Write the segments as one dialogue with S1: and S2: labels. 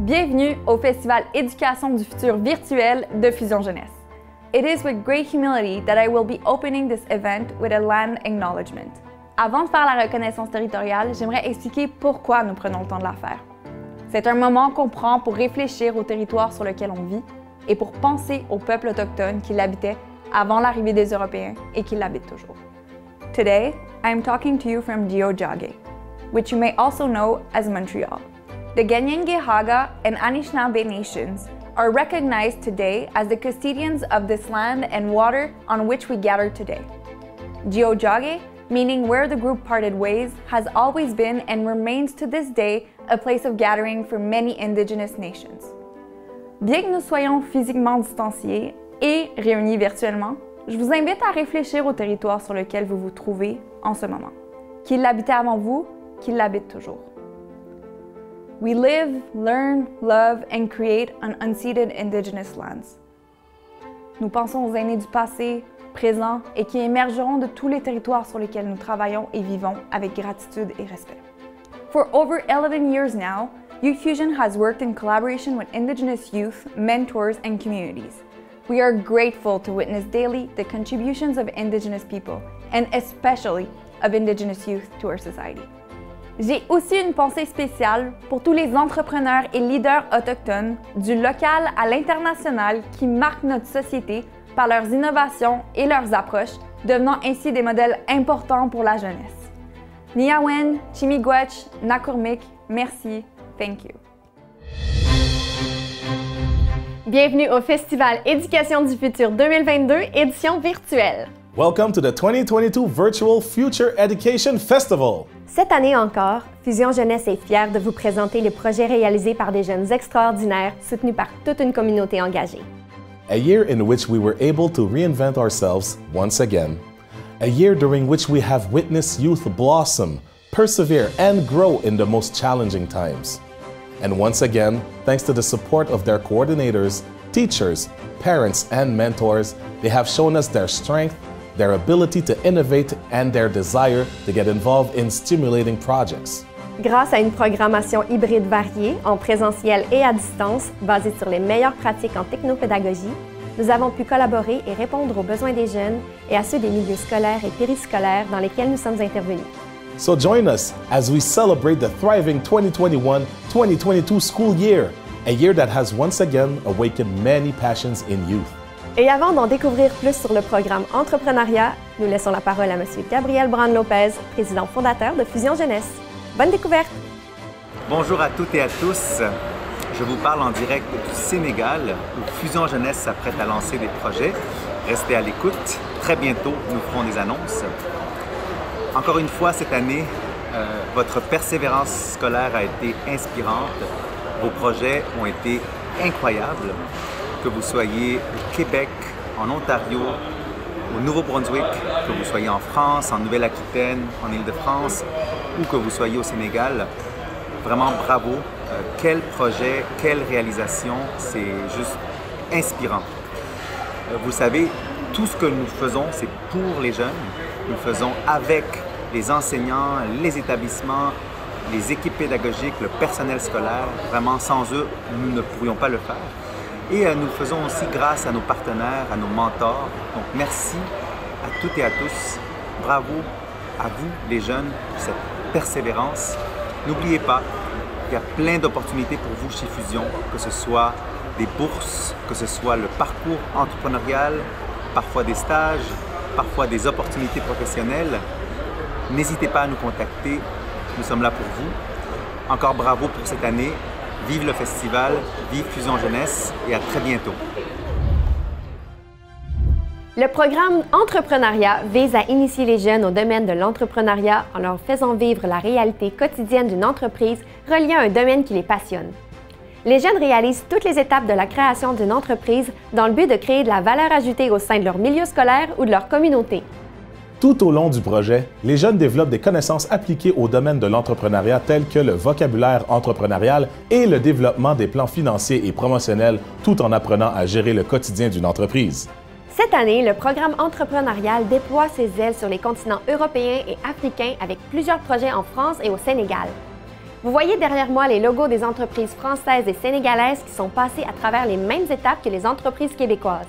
S1: Bienvenue au Festival Éducation du futur virtuel de Fusion Jeunesse. It is with great humility that I will be opening this event with a land acknowledgement. Avant de faire la reconnaissance territoriale, j'aimerais expliquer pourquoi nous prenons le temps de la faire. C'est un moment qu'on prend pour réfléchir au territoire sur lequel on vit et pour penser aux peuples autochtones qui l'habitaient avant l'arrivée des Européens et qui l'habitent toujours. Today, I am talking to you from Tiohtià:ke, which you may also know as Montreal. The Kanien'kehá:ka and Anishinaabe nations are recognized today as the custodians of this land and water on which we gather today. Tiohtià:ke, meaning where the group parted ways, has always been and remains to this day a place of gathering for many Indigenous nations. Bien que nous soyons physiquement distanciés et réunis virtuellement, je vous invite à réfléchir au territoire sur lequel vous vous trouvez en ce moment. Qu'il l'habitait avant vous, qu'il l'habite toujours. We live, learn, love, and create on unceded Indigenous lands. Nous pensons aux aînés du passé, présent et qui émergeront de tous les territoires sur lesquels nous travaillons et vivons avec gratitude et respect. For over 11 years now, Youth Fusion has worked in collaboration with Indigenous youth, mentors, and communities. We are grateful to witness daily the contributions of Indigenous people, and especially of Indigenous youth to our society. J'ai aussi une pensée spéciale pour tous les entrepreneurs et leaders autochtones, du local à l'international, qui marquent notre société par leurs innovations et leurs approches, devenant ainsi des modèles importants pour la jeunesse. Niyawen, Chimigwech, Nakurmik, merci, thank you. Bienvenue au Festival Éducation du futur 2022, édition virtuelle.
S2: Welcome to the 2022 Virtual Future Education Festival.
S3: Cette année encore, Fusion Jeunesse est fière de vous présenter les projets réalisés par des jeunes extraordinaires soutenus par toute une communauté engagée.
S2: A year in which we were able to reinvent ourselves once again. A year during which we have witnessed youth blossom, persevere, and grow in the most challenging times. And once again, thanks to the support of their coordinators, teachers, parents, and mentors, they have shown us their strength, their ability to innovate, and their desire to get involved in stimulating projects.
S3: Grâce à une programmation hybride variée, en présentiel et à distance, basée sur les meilleures pratiques en technopédagogie, nous avons pu collaborer et répondre aux besoins des jeunes et à ceux des milieux scolaires et périscolaires dans lesquels nous sommes intervenus.
S2: So join us as we celebrate the thriving 2021-2022 school year, a year that has once again awakened many passions in youth.
S3: Et avant d'en découvrir plus sur le programme Entrepreneuriat, nous laissons la parole à M. Gabriel Brand-Lopez, président fondateur de Fusion Jeunesse. Bonne découverte!
S4: Bonjour à toutes et à tous. Je vous parle en direct du Sénégal, où Fusion Jeunesse s'apprête à lancer des projets. Restez à l'écoute. Très bientôt, nous ferons des annonces. Encore une fois, cette année, votre persévérance scolaire a été inspirante. Vos projets ont été incroyables. Que vous soyez au Québec, en Ontario, au Nouveau-Brunswick, que vous soyez en France, en Nouvelle-Aquitaine, en Île-de-France, ou que vous soyez au Sénégal, vraiment bravo. Quel projet, quelle réalisation, c'est juste inspirant. Vous savez, tout ce que nous faisons, c'est pour les jeunes. Nous le faisons avec les enseignants, les établissements, les équipes pédagogiques, le personnel scolaire. Vraiment, sans eux, nous ne pourrions pas le faire. Et nous le faisons aussi grâce à nos partenaires, à nos mentors. Donc merci à toutes et à tous. Bravo à vous, les jeunes, pour cette persévérance. N'oubliez pas, il y a plein d'opportunités pour vous chez Fusion, que ce soit des bourses, que ce soit le parcours entrepreneurial, parfois des stages, parfois des opportunités professionnelles. N'hésitez pas à nous contacter, nous sommes là pour vous. Encore bravo pour cette année. Vive le festival, vive Fusion Jeunesse et à très bientôt.
S3: Le programme Entrepreneuriat vise à initier les jeunes au domaine de l'entrepreneuriat en leur faisant vivre la réalité quotidienne d'une entreprise reliée à un domaine qui les passionne. Les jeunes réalisent toutes les étapes de la création d'une entreprise dans le but de créer de la valeur ajoutée au sein de leur milieu scolaire ou de leur communauté.
S2: Tout au long du projet, les jeunes développent des connaissances appliquées au domaine de l'entrepreneuriat telles que le vocabulaire entrepreneurial et le développement des plans financiers et promotionnels, tout en apprenant à gérer le quotidien d'une entreprise.
S3: Cette année, le programme entrepreneurial déploie ses ailes sur les continents européens et africains avec plusieurs projets en France et au Sénégal. Vous voyez derrière moi les logos des entreprises françaises et sénégalaises qui sont passées à travers les mêmes étapes que les entreprises québécoises.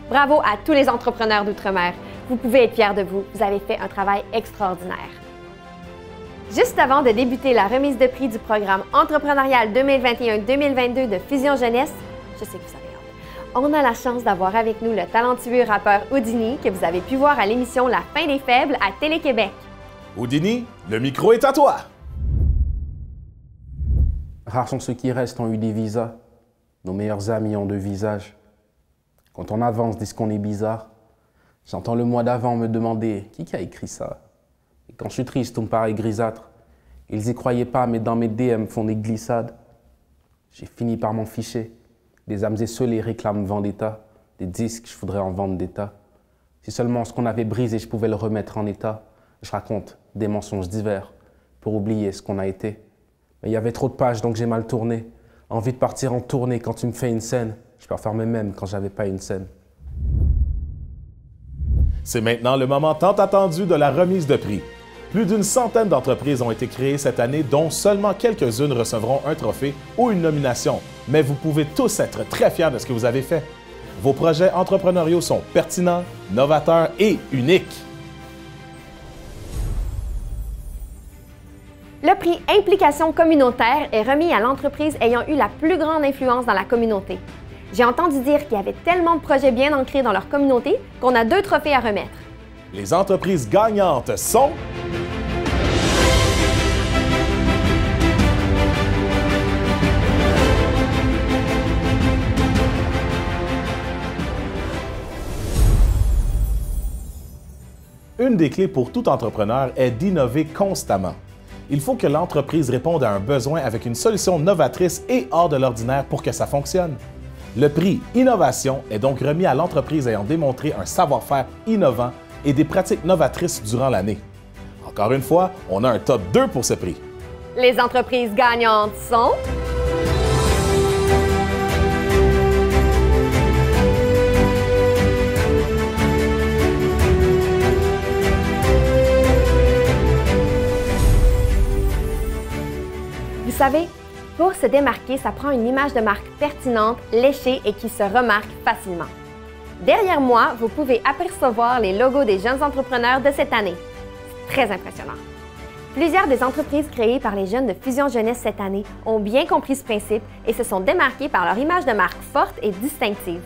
S3: Bravo à tous les entrepreneurs d'outre-mer. Vous pouvez être fiers de vous. Vous avez fait un travail extraordinaire. Juste avant de débuter la remise de prix du programme entrepreneurial 2021-2022 de Fusion Jeunesse, je sais que vous avez hâte, on a la chance d'avoir avec nous le talentueux rappeur Houdini que vous avez pu voir à l'émission La Fin des Faibles à Télé-Québec.
S2: Houdini, le micro est à toi!
S5: Rares sont ceux qui restent, ont eu des visas. Nos meilleurs amis ont deux visages. Quand on avance, disent qu'on est bizarre. J'entends le mois d'avant me demander qui a écrit ça. Et quand je suis triste, on me paraît grisâtre. Ils y croyaient pas, mais dans mes DM font des glissades. J'ai fini par m'en ficher. Des âmes esselées réclament vendetta. Des disques, je voudrais en vendre des tas. Si seulement ce qu'on avait brisé, je pouvais le remettre en état. Je raconte des mensonges divers pour oublier ce qu'on a été. Mais il y avait trop de pages, donc j'ai mal tourné. Envie de partir en tournée quand tu me fais une scène. Je performais même quand j'avais pas une scène.
S2: C'est maintenant le moment tant attendu de la remise de prix. Plus d'une centaine d'entreprises ont été créées cette année, dont seulement quelques-unes recevront un trophée ou une nomination. Mais vous pouvez tous être très fiers de ce que vous avez fait. Vos projets entrepreneuriaux sont pertinents, novateurs et uniques.
S3: Le prix Implication communautaire est remis à l'entreprise ayant eu la plus grande influence dans la communauté. J'ai entendu dire qu'il y avait tellement de projets bien ancrés dans leur communauté qu'on a 2 trophées à remettre.
S2: Les entreprises gagnantes sont... Une des clés pour tout entrepreneur est d'innover constamment. Il faut que l'entreprise réponde à un besoin avec une solution novatrice et hors de l'ordinaire pour que ça fonctionne. Le prix Innovation est donc remis à l'entreprise ayant démontré un savoir-faire innovant et des pratiques novatrices durant l'année. Encore une fois, on a un top 2 pour ce prix.
S3: Les entreprises gagnantes sont... Vous savez, pour se démarquer, ça prend une image de marque pertinente, léchée et qui se remarque facilement. Derrière moi, vous pouvez apercevoir les logos des jeunes entrepreneurs de cette année. C'est très impressionnant. Plusieurs des entreprises créées par les jeunes de Fusion Jeunesse cette année ont bien compris ce principe et se sont démarquées par leur image de marque forte et distinctive.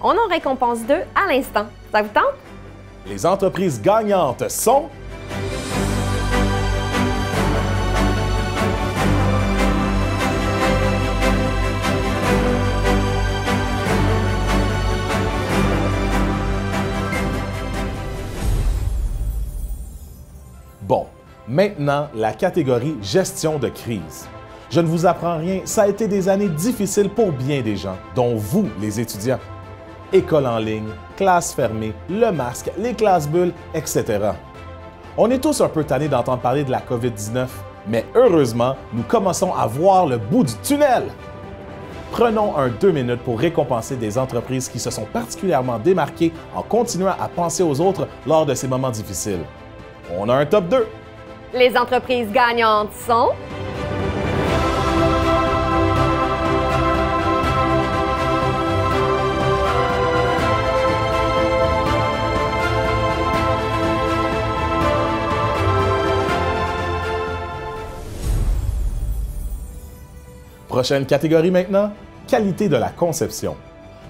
S3: On en récompense 2 à l'instant. Ça vous tente?
S2: Les entreprises gagnantes sont... Bon, maintenant, la catégorie gestion de crise. Je ne vous apprends rien, ça a été des années difficiles pour bien des gens, dont vous, les étudiants. École en ligne, classes fermées, le masque, les classes bulles, etc. On est tous un peu tannés d'entendre parler de la COVID-19, mais heureusement, nous commençons à voir le bout du tunnel. Prenons un 2 minutes pour récompenser des entreprises qui se sont particulièrement démarquées en continuant à penser aux autres lors de ces moments difficiles. On a un top 2.
S3: Les entreprises gagnantes sont...
S2: Prochaine catégorie maintenant, qualité de la conception.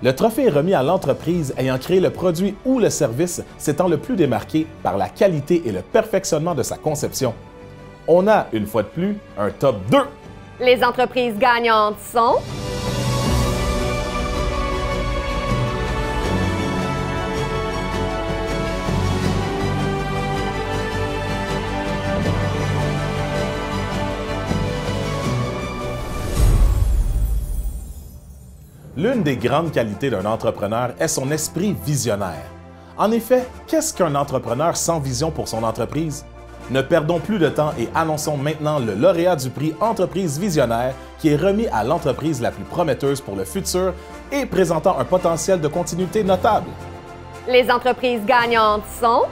S2: Le trophée est remis à l'entreprise ayant créé le produit ou le service s'étant le plus démarqué par la qualité et le perfectionnement de sa conception. On a, une fois de plus, un top 2.
S3: Les entreprises gagnantes sont...
S2: L'une des grandes qualités d'un entrepreneur est son esprit visionnaire. En effet, qu'est-ce qu'un entrepreneur sans vision pour son entreprise? Ne perdons plus de temps et annonçons maintenant le lauréat du prix Entreprise Visionnaire qui est remis à l'entreprise la plus prometteuse pour le futur et présentant un potentiel de continuité notable.
S3: Les entreprises gagnantes sont...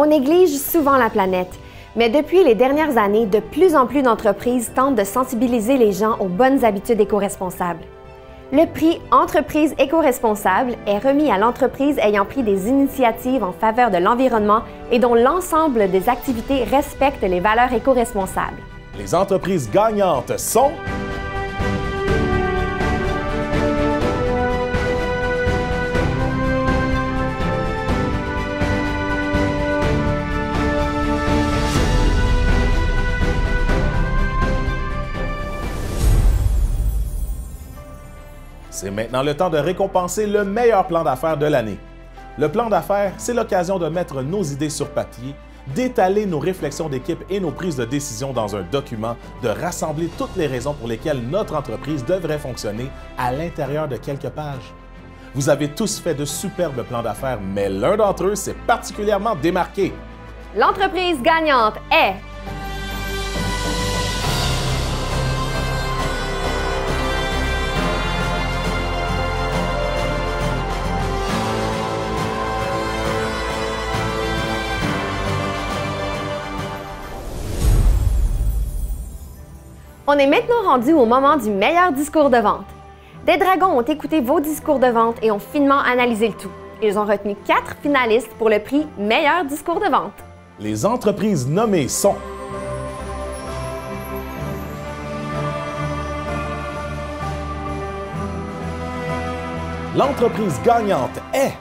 S3: néglige souvent la planète, mais depuis les dernières années, de plus en plus d'entreprises tentent de sensibiliser les gens aux bonnes habitudes éco-responsables. Le prix Entreprise éco-responsable est remis à l'entreprise ayant pris des initiatives en faveur de l'environnement et dont l'ensemble des activités respectent les valeurs éco-responsables.
S2: Les entreprises gagnantes sont... C'est maintenant le temps de récompenser le meilleur plan d'affaires de l'année. Le plan d'affaires, c'est l'occasion de mettre nos idées sur papier, d'étaler nos réflexions d'équipe et nos prises de décision dans un document, de rassembler toutes les raisons pour lesquelles notre entreprise devrait fonctionner à l'intérieur de quelques pages. Vous avez tous fait de superbes plans d'affaires, mais l'un d'entre eux s'est particulièrement démarqué.
S3: L'entreprise gagnante est... On est maintenant rendu au moment du meilleur discours de vente. Des dragons ont écouté vos discours de vente et ont finement analysé le tout. Ils ont retenu 4 finalistes pour le prix Meilleur discours de vente.
S2: Les entreprises nommées sont... L'entreprise gagnante est...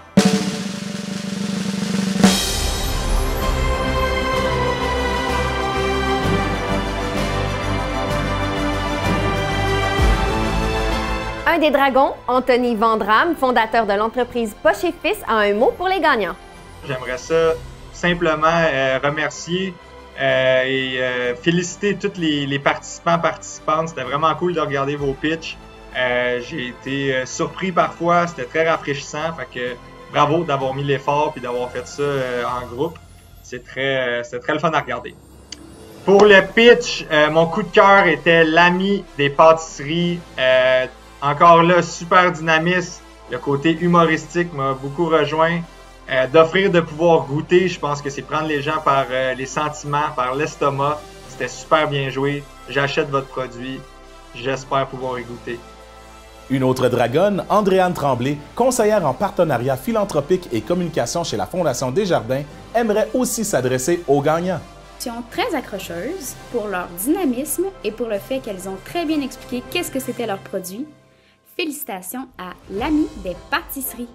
S3: Un des dragons, Anthony Vandram, fondateur de l'entreprise Poche et Fils, a un mot pour les gagnants.
S6: J'aimerais ça simplement remercier et féliciter tous les participantes. C'était vraiment cool de regarder vos pitchs. J'ai été surpris parfois, c'était très rafraîchissant. Fait que bravo d'avoir mis l'effort et d'avoir fait ça en groupe. C'était très le fun à regarder. Pour le pitch, mon coup de cœur était l'ami des pâtisseries. Encore là, super dynamisme. Le côté humoristique m'a beaucoup rejoint. D'offrir de pouvoir goûter, je pense que c'est prendre les gens par les sentiments, par l'estomac. C'était super bien joué. J'achète votre produit. J'espère pouvoir y goûter.
S2: Une autre dragonne, Andréane Tremblay, conseillère en partenariat philanthropique et communication chez la Fondation Desjardins, aimerait aussi s'adresser aux gagnants.
S7: Très accrocheuses pour leur dynamisme et pour le fait qu'elles ont très bien expliqué qu'est-ce que c'était leur produit. Félicitations à l'ami des pâtisseries.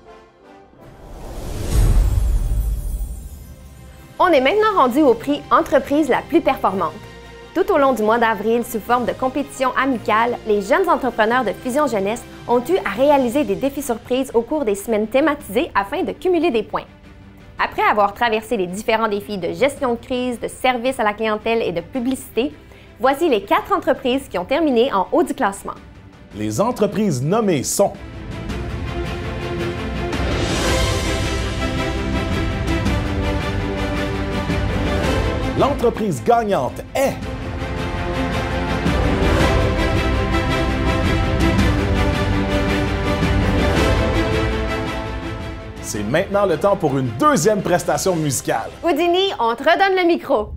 S3: On est maintenant rendu au prix Entreprise la plus performante. Tout au long du mois d'avril, sous forme de compétition amicale, les jeunes entrepreneurs de Fusion Jeunesse ont eu à réaliser des défis surprises au cours des semaines thématisées afin de cumuler des points. Après avoir traversé les différents défis de gestion de crise, de service à la clientèle et de publicité, voici les 4 entreprises qui ont terminé en haut du classement.
S2: Les entreprises nommées sont... L'entreprise gagnante est... C'est maintenant le temps pour une deuxième prestation musicale.
S3: Houdini, on te redonne le micro.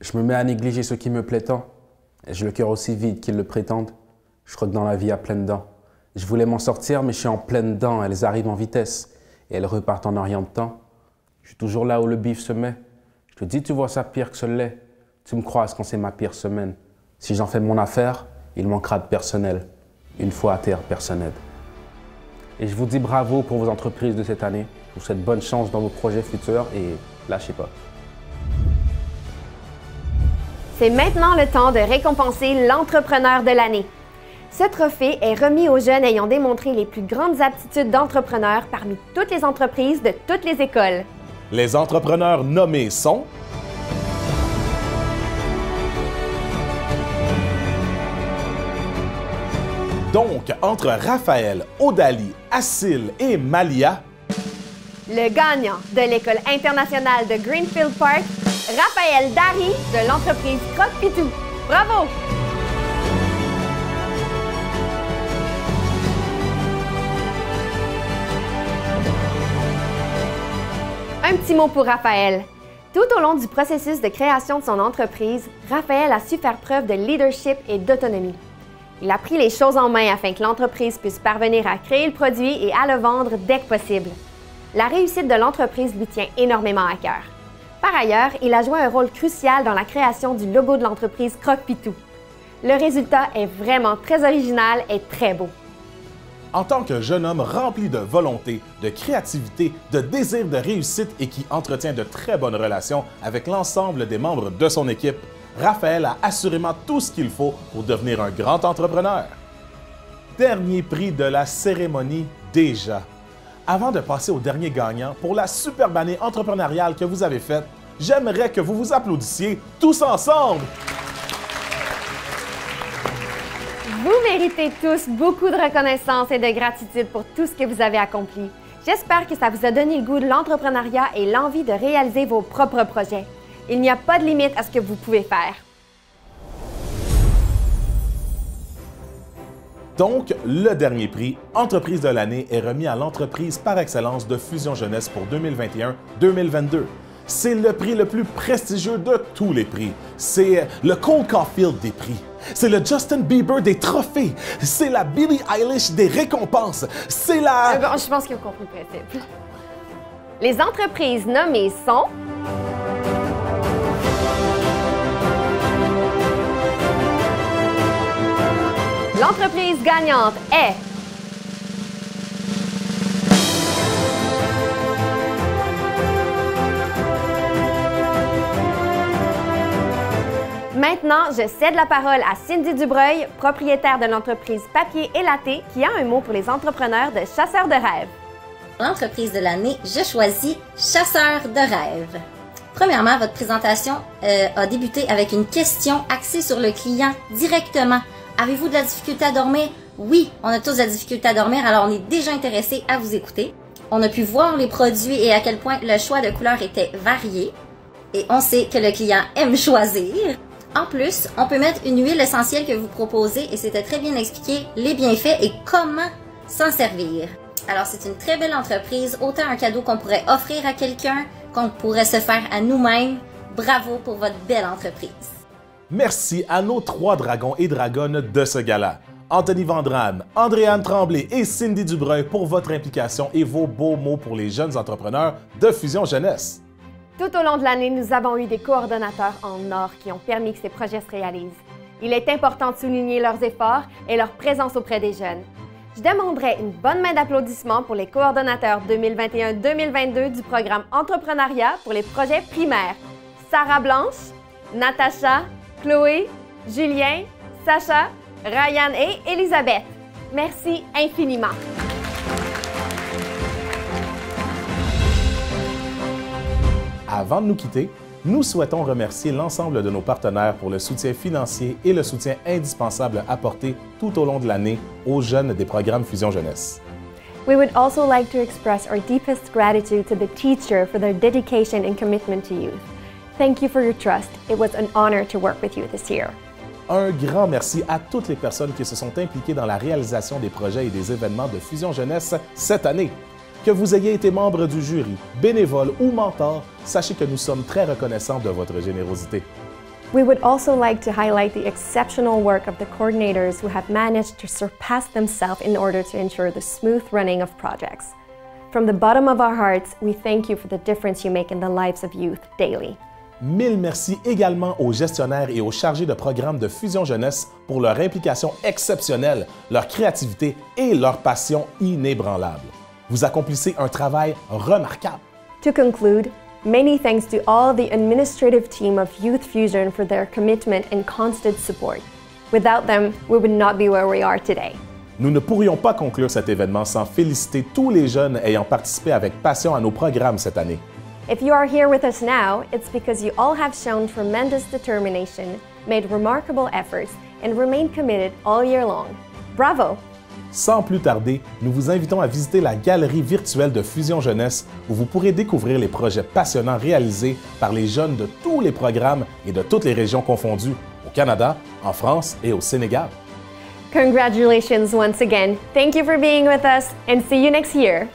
S5: Je me mets à négliger ce qui me plaît tant. J'ai le cœur aussi vide qu'ils le prétendent. Je crois que dans la vie, il y a plein de dents. Je voulais m'en sortir, mais je suis en pleine dents. Elles arrivent en vitesse et elles repartent en un rien de temps. Je suis toujours là où le bif se met. Je te dis, tu vois ça pire que ce lait. Tu me croises quand c'est ma pire semaine. Si j'en fais mon affaire, il manquera de personnel. Une fois à terre, personne n'aide. Et je vous dis bravo pour vos entreprises de cette année. Je vous souhaite bonne chance dans vos projets futurs et lâchez pas.
S3: C'est maintenant le temps de récompenser l'entrepreneur de l'année. Ce trophée est remis aux jeunes ayant démontré les plus grandes aptitudes d'entrepreneurs parmi toutes les entreprises de toutes les écoles.
S2: Les entrepreneurs nommés sont... Donc, entre Raphaël, Odalie, Assil et Malia,
S3: le gagnant de l'École internationale de Greenfield Park, Raphaël Dari de l'entreprise Croque-Pitou. Bravo! Un petit mot pour Raphaël. Tout au long du processus de création de son entreprise, Raphaël a su faire preuve de leadership et d'autonomie. Il a pris les choses en main afin que l'entreprise puisse parvenir à créer le produit et à le vendre dès que possible. La réussite de l'entreprise lui tient énormément à cœur. Par ailleurs, il a joué un rôle crucial dans la création du logo de l'entreprise Croque-Pitou. Le résultat est vraiment très original et très beau.
S2: En tant que jeune homme rempli de volonté, de créativité, de désir de réussite et qui entretient de très bonnes relations avec l'ensemble des membres de son équipe, Raphaël a assurément tout ce qu'il faut pour devenir un grand entrepreneur. Dernier prix de la cérémonie déjà. Avant de passer au dernier gagnant pour la superbe année entrepreneuriale que vous avez faite, j'aimerais que vous vous applaudissiez tous ensemble.
S3: Vous méritez tous beaucoup de reconnaissance et de gratitude pour tout ce que vous avez accompli. J'espère que ça vous a donné le goût de l'entrepreneuriat et l'envie de réaliser vos propres projets. Il n'y a pas de limite à ce que vous pouvez faire.
S2: Donc, le dernier prix, Entreprise de l'année, est remis à l'entreprise par excellence de Fusion Jeunesse pour 2021-2022. C'est le prix le plus prestigieux de tous les prix. C'est le Cole Caulfield des prix. C'est le Justin Bieber des trophées. C'est la Billie Eilish des récompenses. C'est la...
S3: Bon, je pense qu'ils ont compris le principe. Les entreprises nommées sont... L'entreprise gagnante est... Maintenant, je cède la parole à Cindy Dubreuil, propriétaire de l'entreprise Papier et Latte, qui a un mot pour les entrepreneurs de Chasseurs de rêves.
S8: L'entreprise de l'année, je choisis Chasseurs de rêves. Premièrement, votre présentation a débuté avec une question axée sur le client directement. Avez-vous de la difficulté à dormir? Oui, on a tous de la difficulté à dormir, alors on est déjà intéressé à vous écouter. On a pu voir les produits et à quel point le choix de couleurs était varié. Et on sait que le client aime choisir. En plus, on peut mettre une huile essentielle que vous proposez et c'était très bien expliqué les bienfaits et comment s'en servir. Alors, c'est une très belle entreprise, autant un cadeau qu'on pourrait offrir à quelqu'un qu'on pourrait se faire à nous-mêmes. Bravo pour votre belle entreprise.
S2: Merci à nos 3 dragons et dragonnes de ce gala. Anthony Vandram, Andréane Tremblay et Cindy Dubreuil pour votre implication et vos beaux mots pour les jeunes entrepreneurs de Fusion Jeunesse.
S3: Tout au long de l'année, nous avons eu des coordonnateurs en or qui ont permis que ces projets se réalisent. Il est important de souligner leurs efforts et leur présence auprès des jeunes. Je demanderai une bonne main d'applaudissements pour les coordonnateurs 2021-2022 du programme Entrepreneuriat pour les projets primaires. Sarah Blanche, Natacha, Chloé, Julien, Sacha, Ryan et Elisabeth. Merci infiniment.
S2: Avant de nous quitter, nous souhaitons remercier l'ensemble de nos partenaires pour le soutien financier et le soutien indispensable apporté tout au long de l'année aux jeunes des programmes Fusion Jeunesse.
S3: We would also like to express our deepest gratitude to the teacher for their dedication and commitment to youth. Thank you for your trust. It was an honor to work with you this year.
S2: Un grand merci à toutes les personnes qui se sont impliquées dans la réalisation des projets et des événements de Fusion Jeunesse cette année. Que vous ayez été membre du jury, bénévole ou mentor, sachez que nous sommes très reconnaissants de votre générosité.
S3: We would also like to highlight the exceptional work of the coordinators who have managed to surpass themselves in order to ensure the smooth running of projects. From the bottom of our hearts, we thank you for the difference you make in the lives of youth daily.
S2: Mille merci également aux gestionnaires et aux chargés de programmes de Fusion Jeunesse pour leur implication exceptionnelle, leur créativité et leur passion inébranlable. Vous accomplissez un travail remarquable.
S3: To conclude, many thanks to all the administrative team of Youth Fusion for their commitment and constant support. Without them, we would not be where we are today.
S2: Nous ne pourrions pas conclure cet événement sans féliciter tous les jeunes ayant participé avec passion à nos programmes cette année.
S3: If you are here with us now, it's because you all have shown tremendous determination, made remarkable efforts, and remained committed all year long. Bravo!
S2: Sans plus tarder, nous vous invitons à visiter la galerie virtuelle de Fusion Jeunesse où vous pourrez découvrir les projets passionnants réalisés par les jeunes de tous les programmes et de toutes les régions confondues, au Canada, en France et au Sénégal.
S3: Congratulations once again. Thank you for being with us and see you next year.